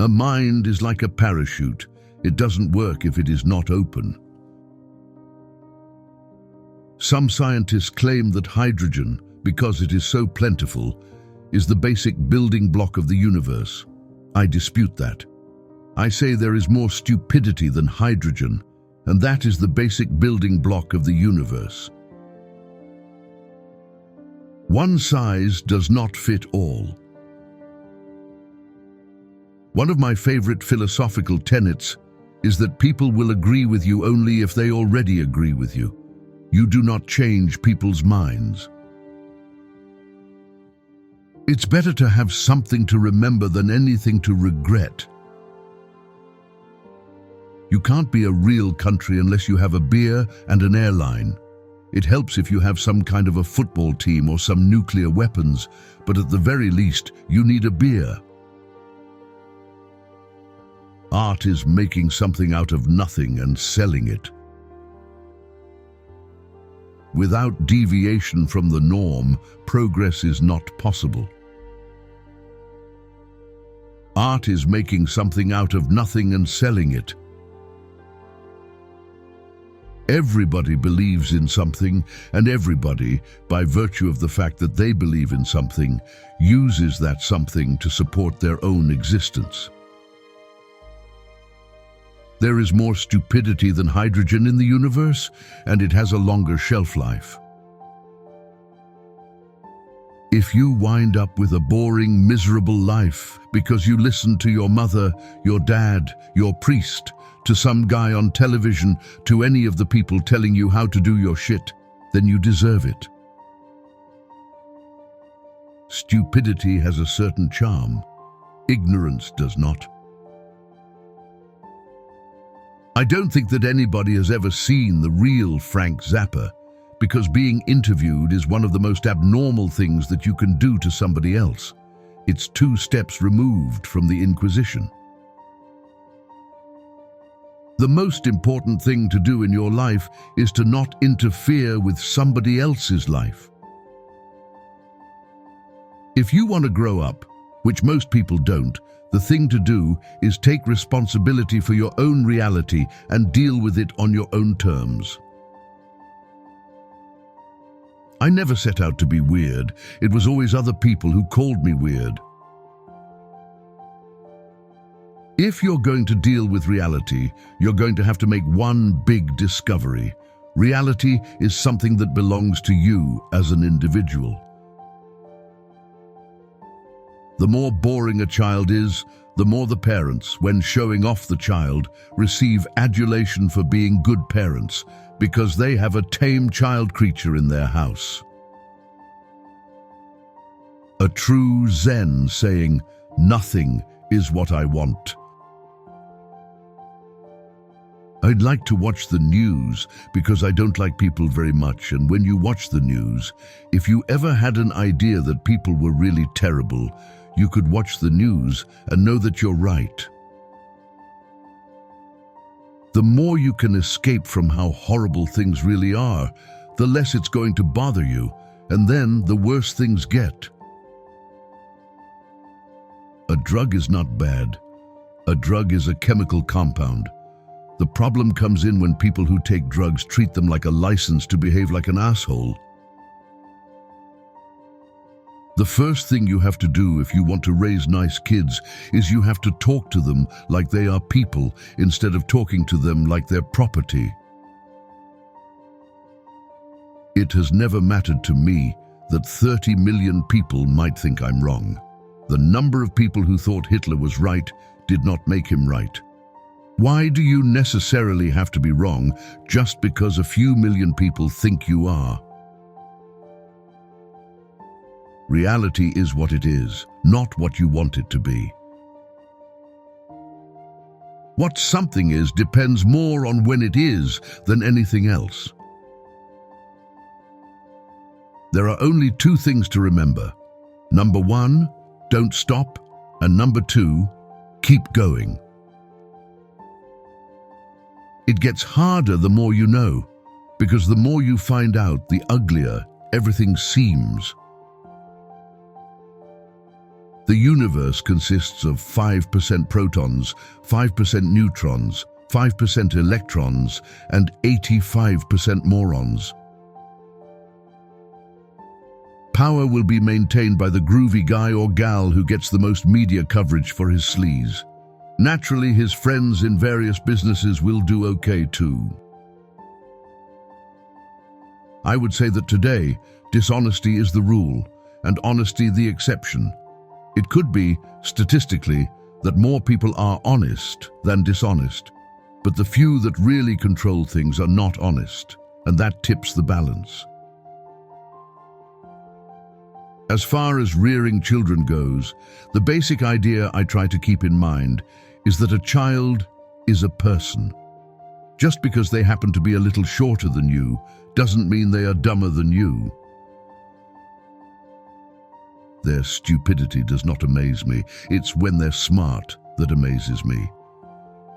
A mind is like a parachute. It doesn't work if it is not open. Some scientists claim that hydrogen, because it is so plentiful, is the basic building block of the universe. I dispute that. I say there is more stupidity than hydrogen, and that is the basic building block of the universe. One size does not fit all. One of my favorite philosophical tenets is that people will agree with you only if they already agree with you. You do not change people's minds. It's better to have something to remember than anything to regret. You can't be a real country unless you have a beer and an airline. It helps if you have some kind of a football team or some nuclear weapons, but at the very least, you need a beer. Art is making something out of nothing and selling it. Without deviation from the norm, progress is not possible. Art is making something out of nothing and selling it. Everybody believes in something, and everybody, by virtue of the fact that they believe in something, uses that something to support their own existence. There is more stupidity than hydrogen in the universe, and it has a longer shelf life. If you wind up with a boring, miserable life because you listened to your mother, your dad, your priest, to some guy on television, to any of the people telling you how to do your shit, then you deserve it. Stupidity has a certain charm. Ignorance does not. I don't think that anybody has ever seen the real Frank Zappa, because being interviewed is one of the most abnormal things that you can do to somebody else. It's 2 steps removed from the Inquisition. The most important thing to do in your life is to not interfere with somebody else's life. If you want to grow up, which most people don't, the thing to do is take responsibility for your own reality and deal with it on your own terms. I never set out to be weird. It was always other people who called me weird. If you're going to deal with reality, you're going to have to make one big discovery. Reality is something that belongs to you as an individual. The more boring a child is, the more the parents, when showing off the child, receive adulation for being good parents, because they have a tame child creature in their house. A true Zen saying, "Nothing is what I want." I'd like to watch the news because I don't like people very much, and when you watch the news, if you ever had an idea that people were really terrible, you could watch the news and know that you're right. The more you can escape from how horrible things really are, the less it's going to bother you, and then the worse things get. A drug is not bad. A drug is a chemical compound. The problem comes in when people who take drugs treat them like a license to behave like an asshole. The first thing you have to do if you want to raise nice kids is you have to talk to them like they are people instead of talking to them like they're property. It has never mattered to me that 30 million people might think I'm wrong. The number of people who thought Hitler was right did not make him right. Why do you necessarily have to be wrong just because a few million people think you are? Reality is what it is, not what you want it to be. What something is depends more on when it is than anything else. There are only 2 things to remember. Number 1, don't stop, and number 2, keep going. It gets harder the more you know, because the more you find out, the uglier everything seems. The universe consists of 5% protons, 5% neutrons, 5% electrons, and 85% morons. Power will be maintained by the groovy guy or gal who gets the most media coverage for his sleaze. Naturally, his friends in various businesses will do okay too. I would say that today, dishonesty is the rule, and honesty the exception. It could be, statistically, that more people are honest than dishonest, but the few that really control things are not honest, and that tips the balance. As far as rearing children goes, the basic idea I try to keep in mind is that a child is a person. Just because they happen to be a little shorter than you doesn't mean they are dumber than you. Their stupidity does not amaze me. It's when they're smart that amazes me.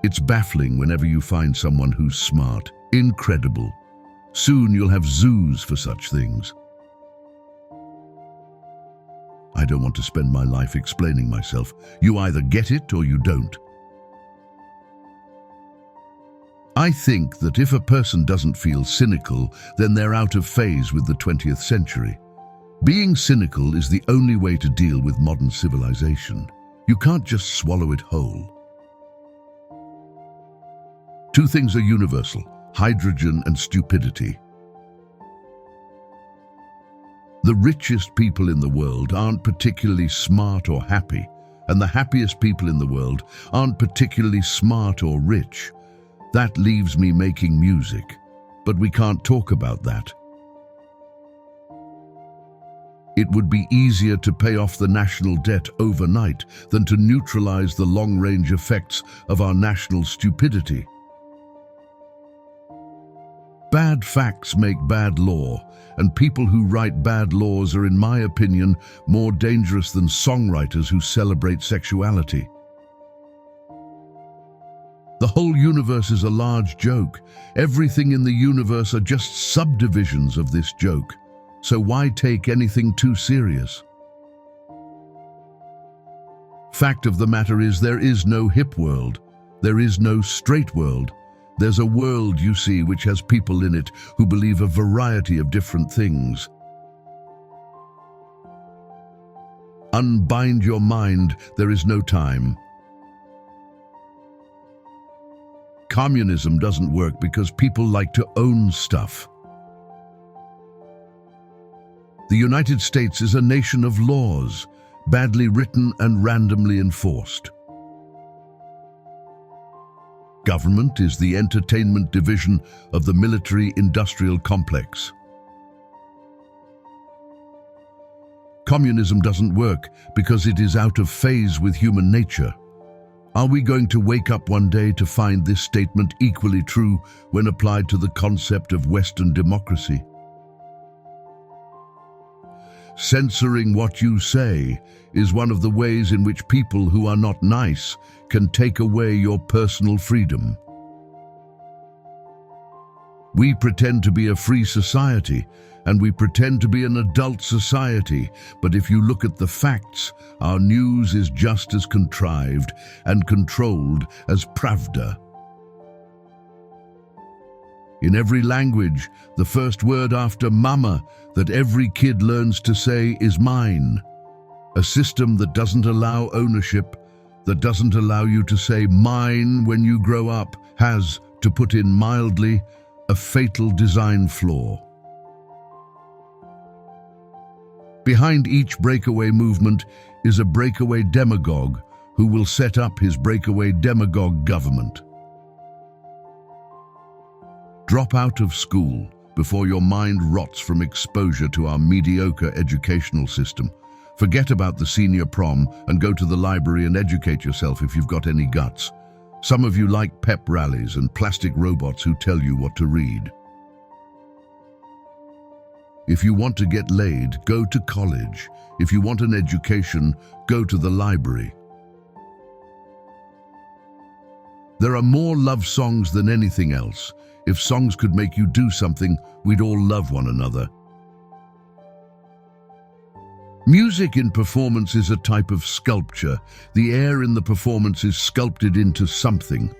It's baffling whenever you find someone who's smart. Incredible. Soon you'll have zoos for such things. I don't want to spend my life explaining myself. You either get it or you don't. I think that if a person doesn't feel cynical, then they're out of phase with the 20th century. Being cynical is the only way to deal with modern civilization. You can't just swallow it whole. Two things are universal: hydrogen and stupidity. The richest people in the world aren't particularly smart or happy, and the happiest people in the world aren't particularly smart or rich. That leaves me making music, but we can't talk about that. It would be easier to pay off the national debt overnight than to neutralize the long-range effects of our national stupidity. Bad facts make bad law, and people who write bad laws are, in my opinion, more dangerous than songwriters who celebrate sexuality. The whole universe is a large joke. Everything in the universe are just subdivisions of this joke. So why take anything too serious? Fact of the matter is, there is no hip world. There is no straight world. There's a world, you see, which has people in it who believe a variety of different things. Unbind your mind, there is no time. Communism doesn't work because people like to own stuff. The United States is a nation of laws, badly written and randomly enforced. Government is the entertainment division of the military-industrial complex. Communism doesn't work because it is out of phase with human nature. Are we going to wake up one day to find this statement equally true when applied to the concept of Western democracy? Censoring what you say is one of the ways in which people who are not nice can take away your personal freedom. We pretend to be a free society, and we pretend to be an adult society, but if you look at the facts, our news is just as contrived and controlled as Pravda. In every language, the first word after mama that every kid learns to say is mine. A system that doesn't allow ownership, that doesn't allow you to say mine when you grow up, has, to put in mildly, a fatal design flaw. Behind each breakaway movement is a breakaway demagogue who will set up his breakaway demagogue government. Drop out of school before your mind rots from exposure to our mediocre educational system. Forget about the senior prom and go to the library and educate yourself if you've got any guts. Some of you like pep rallies and plastic robots who tell you what to read. If you want to get laid, go to college. If you want an education, go to the library. There are more love songs than anything else. If songs could make you do something, we'd all love one another. Music in performance is a type of sculpture. The air in the performance is sculpted into something.